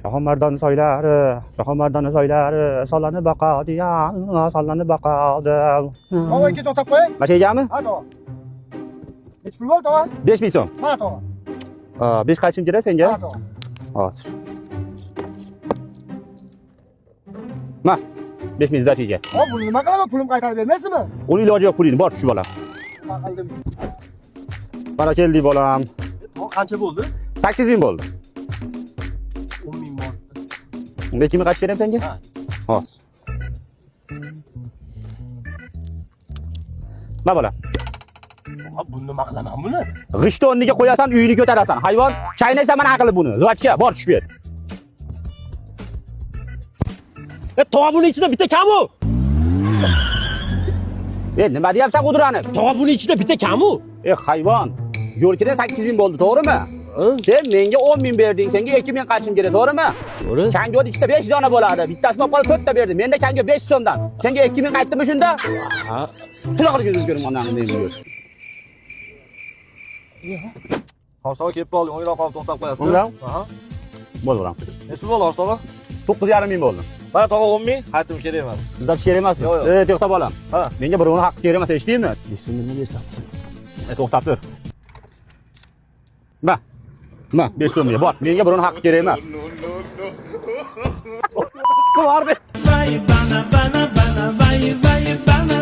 Şahmardan soylari, sallanib boqadi, sallanib boqadi. Tova ket o'tab qo'y. Mana egami? Ha, tova. Nech pul bo'ldi, tova? 5000 so'm. Mana tova. 5 qaychim kerak senga? Ha, tova. Hozir. Ma, 5000 zdachiyga. Hop, buni nima qilaman? Pulim qaytarib bermaysizmi? Uni iloji yo'q pulingni, bor shu bola. Nima qildim? Mana keldik bolam. Tova qancha bo'ldi? 8000 bo'ldi. 10.000 bo'ldi. Unda kimi qaytib beraymi senga? Ha. Hozir. Ma bola. Tova buni nima qilaman buni? G'ishtni o'rniga qo'yasan, uyini ko'tarasan. Hayvon, chaynaysan mana aqli buni. Zochcha, bor tushib ber. Tova buni ichida bitta kamu. Nima deyapsan Qudrani? Tova buni ichida bitta kamu. Hayvon. Yo'lkida 8000 bo'ldi, to'g'rimi? Sen menga 10000 berding, senga 2000 qaychim kerak, to'g'rimi? To'g'ri. Kangoda ichida 5 dona bo'ladi. Bittasini olib qolib 4 ta berdim. Menda kango 5 so'mdan. Senga 2000 qaytdimi shunda? Ha. Quloqni ko'zim onamni men yur. Hostoga kelib qolding, o'yroq qolib to'xtab qo'yasiz. O'yroq? Aha. Bo'ldi bolam. Nechi bo'ldi hostoga? 9,5 bo'ldi. Mana tova 10.000, qaytim kerak emas. Bizlar kerak emas. Yo'q, yo'q. To'xta bolam. Ha. Menga birovning haqqi kerak emas, eshitdingmi? 5 so'mni bersam. To'xtab tur. Ma. 5 so'mga bor. Menga birovning haqqi kerak emas. Qor be. Vai bana bana bana vai bana